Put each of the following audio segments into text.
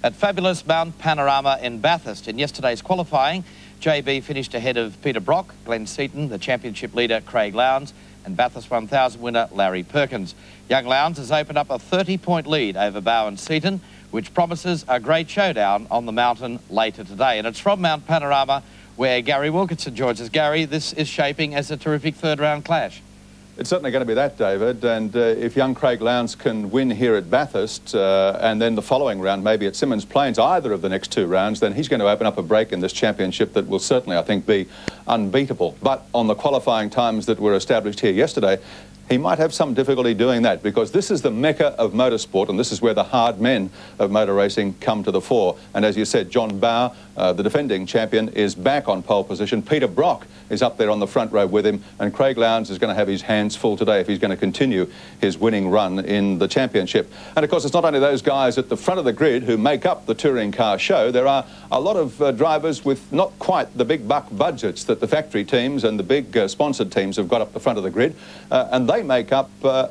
at fabulous Mount Panorama in Bathurst. In yesterday's qualifying, JB finished ahead of Peter Brock, Glenn Seaton, the championship leader Craig Lowndes, and Bathurst 1000 winner Larry Perkins. Young Lowndes has opened up a 30-point lead over Bow and Seaton, which promises a great showdown on the mountain later today. And it's from Mount Panorama where Gary Wilkinson joins us. Gary, this is shaping as a terrific third-round clash. It's certainly going to be that, David, and if young Craig Lowndes can win here at Bathurst and then the following round, maybe at Symonds Plains, either of the next two rounds, then he's going to open up a break in this championship that will certainly, I think, be unbeatable. But on the qualifying times that were established here yesterday, he might have some difficulty doing that, because this is the mecca of motorsport, and this is where the hard men of motor racing come to the fore. And as you said, John Bow, the defending champion, is back on pole position. Peter Brock is up there on the front row with him, and Craig Lowndes is going to have his hands full today if he's going to continue his winning run in the championship. And of course, it's not only those guys at the front of the grid who make up the touring car show. There are a lot of drivers with not quite the big buck budgets that the factory teams and the big sponsored teams have got up the front of the grid, and they make up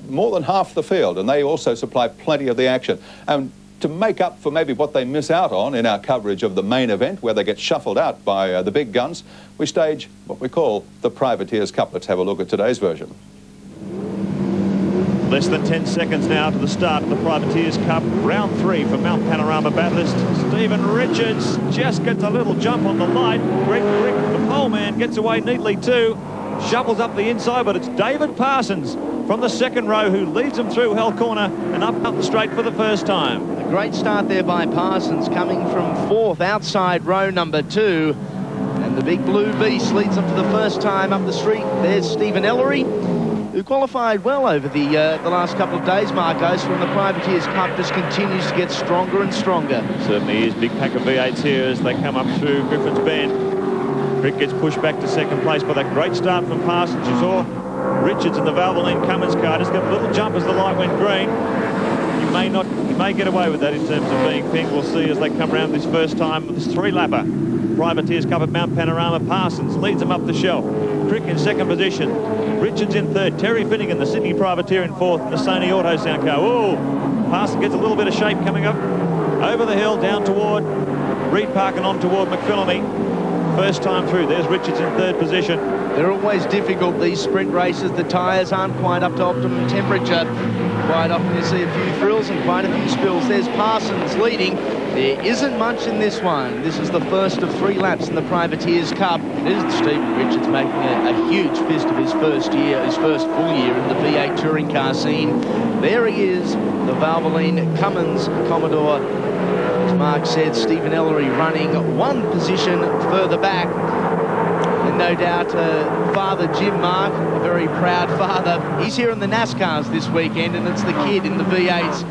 more than half the field, and they also supply plenty of the action. And to make up for maybe what they miss out on in our coverage of the main event, where they get shuffled out by the big guns, we stage what we call the Privateers Cup. Let's have a look at today's version. Less than 10 seconds now to the start of the Privateers Cup. Round 3 from Mount Panorama Bathurst. Stephen Richards just gets a little jump on the light. Greg Crick, the pole man, gets away neatly too. Shovels up the inside, but it's David Parsons from the second row who leads them through Hell Corner and up the straight for the first time. A great start there by Parsons, coming from 4th outside row number 2. And the big blue beast leads them for the first time up the street. There's Stephen Ellery, who qualified well over the last couple of days, Marcos, from the Privateers Cup. Just continues to get stronger and stronger. Certainly is. Big pack of V8s here as they come up through Griffin's Bend. Crick gets pushed back to second place by that great start from Parsons. You saw Richards in the Valvoline Cummins car just got a little jump as the light went green. He may get away with that in terms of being pink. We'll see as they come around this first time with this three-lapper. Privateers Cup at Mount Panorama. Parsons leads them up the shelf. Crick in second position. Richards in third. Terry Finnegan, the Sydney Privateer, in fourth. The Sony Auto Sound car. Oh, Parsons gets a little bit of shape coming up over the hill down toward Reed Park and on toward McPhillamy. First time through. There's Richards in third position. They're always difficult, these sprint races. The tyres aren't quite up to optimum temperature. Quite often you see a few thrills and quite a few spills. There's Parsons leading. There isn't much in this one. This is the first of 3 laps in the Privateers Cup. It is Stephen Richards making a huge fist of his first year, his first full year in the V8 touring car scene. There he is, the Valvoline Cummins Commodore. As Mark said, Stephen Ellery running 1 position further back. And no doubt Father Jim, Mark, a very proud father. He's here in the NASCARs this weekend, and it's the kid in the V8s.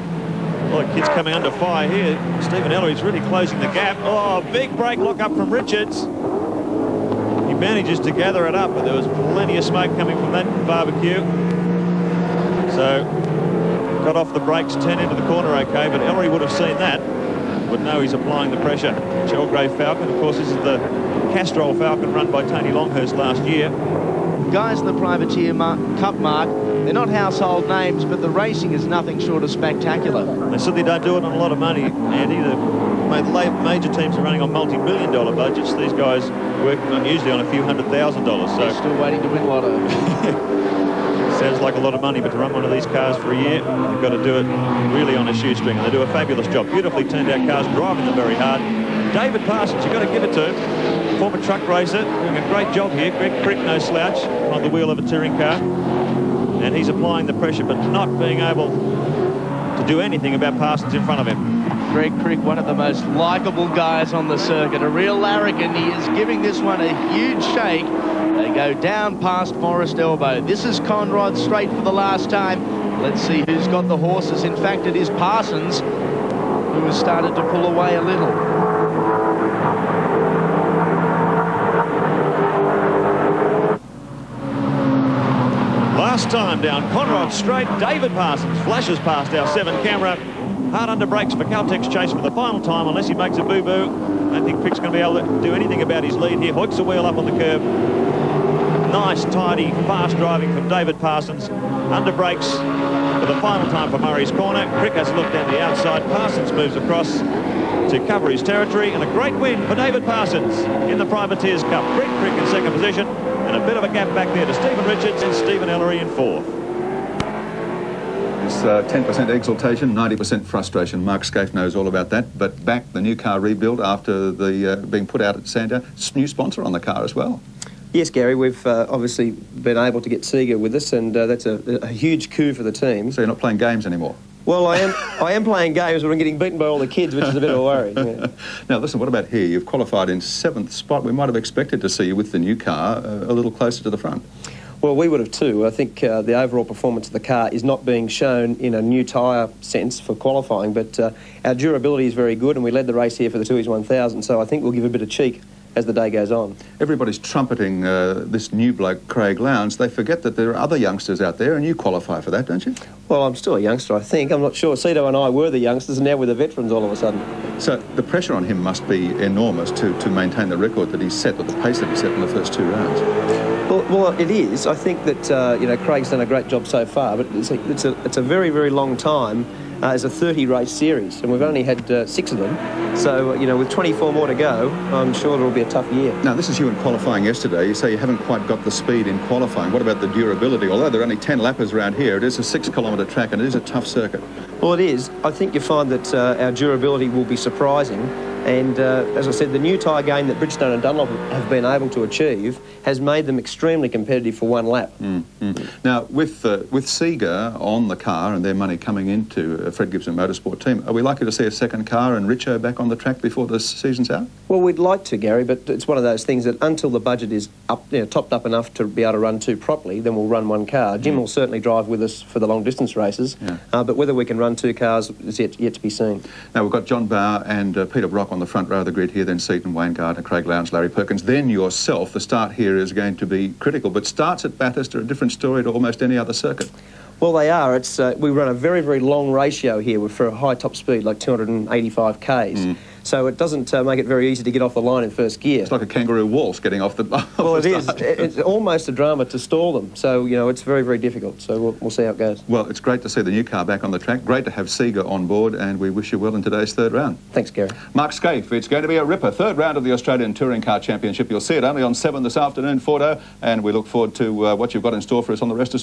Well, the kid's coming under fire here. Stephen Ellery's really closing the gap. Oh, big break lock up from Richards. He manages to gather it up, but there was plenty of smoke coming from that barbecue. So, got off the brakes, turned into the corner okay, but Ellery would have seen that. Would know he's applying the pressure. Chelgrave Falcon, of course, this is the Castrol Falcon run by Tony Longhurst last year. Guys in the Privateer Cup, Mark, they're not household names, but the racing is nothing short of spectacular. They certainly don't do it on a lot of money, Andy. The major teams are running on multi-million-dollar budgets. These guys working on usually on a few $100,000. So they're still waiting to win lotto. Sounds like a lot of money, but to run one of these cars for a year, you've got to do it really on a shoestring, and they do a fabulous job. Beautifully turned out cars, driving them very hard. David Parsons, you've got to give it to him. Former truck racer, doing a great job here. Greg Crick, no slouch, on the wheel of a touring car. And he's applying the pressure, but not being able to do anything about Parsons in front of him. Greg Crick, one of the most likeable guys on the circuit, a real larrikin. He is giving this one a huge shake. They go down past Forest Elbow. This is Conrod straight for the last time. Let's see who's got the horses. In fact, it is Parsons who has started to pull away a little. Last time down Conrod Straight, David Parsons flashes past our 7 camera. Hard under brakes for Caltech's Chase for the final time, unless he makes a boo-boo. I don't think Crick's going to be able to do anything about his lead here. Hoiks the wheel up on the curb. Nice, tidy, fast driving from David Parsons. Under brakes for the the final time for Murray's corner. Crick has a look down the outside. Parsons moves across to cover his territory, and a great win for David Parsons in the Privateers Cup. Crick in second position, and a bit of a gap back there to Stephen Richards and Stephen Ellery in fourth. It's 10% exultation, 90% frustration. Mark Skaife knows all about that. But back, the new car rebuild after the being put out at Sandown. New sponsor on the car as well. Yes, Gary, we've obviously been able to get Sega with us, and that's a huge coup for the team. So you're not playing games anymore? Well, I am playing games, but I'm getting beaten by all the kids, which is a bit of a worry. Yeah. Now, listen, what about here? You've qualified in 7th spot. We might have expected to see you with the new car a little closer to the front. Well, we would have too. I think the overall performance of the car is not being shown in a new tyre sense for qualifying, but our durability is very good, and we led the race here for the Tooheys 1000, so I think we'll give a bit of cheek as the day goes on. Everybody's trumpeting this new bloke, Craig Lowndes. They forget that there are other youngsters out there, and you qualify for that, don't you? Well, I'm still a youngster, I think. I'm not sure. Cito and I were the youngsters, and now we're the veterans all of a sudden. So the pressure on him must be enormous to maintain the record that he's set, or the pace that he set in the first 2 rounds. Well, it is. I think that, you know, Craig's done a great job so far, but it's a very, very long time as a 30-race series, and we've only had 6 of them. So, you know, with 24 more to go, I'm sure it'll be a tough year. Now, this is you in qualifying yesterday. You say you haven't quite got the speed in qualifying. What about the durability? Although there are only 10 lappers around here, it is a 6-kilometre track, and it is a tough circuit. Well, it is. I think you find that our durability will be surprising. And as I said, the new tyre game that Bridgestone and Dunlop have been able to achieve has made them extremely competitive for 1 lap. Now, with Sega on the car and their money coming into Fred Gibson Motorsport team, are we likely to see a second car and Richo back on the track before the season's out? Well, we'd like to, Gary, but it's one of those things that until the budget is up, you know, topped up enough to be able to run 2 properly, then we'll run 1 car. Jim will certainly drive with us for the long-distance races, but whether we can run 2 cars is yet to be seen. Now, we've got John Bauer and Peter Brock on the front row of the grid here, then Seaton, Wayne Gardner, Craig Lowndes, Larry Perkins, then yourself. The start here is going to be critical, but starts at Bathurst are a different story to almost any other circuit. Well, they are. It's we run a very, very long ratio here for a high top speed, like 285 Ks. So it doesn't make it very easy to get off the line in first gear. It's like a kangaroo waltz getting off the... Well, it is. It's almost a drama to stall them. So, you know, it's very, very difficult. So we'll see how it goes. Well, it's great to see the new car back on the track. Great to have Sega on board, and we wish you well in today's 3rd round. Thanks, Gary. Mark Skaife, it's going to be a ripper. 3rd round of the Australian Touring Car Championship. You'll see it only on 7 this afternoon, Fordo, and we look forward to what you've got in store for us on the rest of...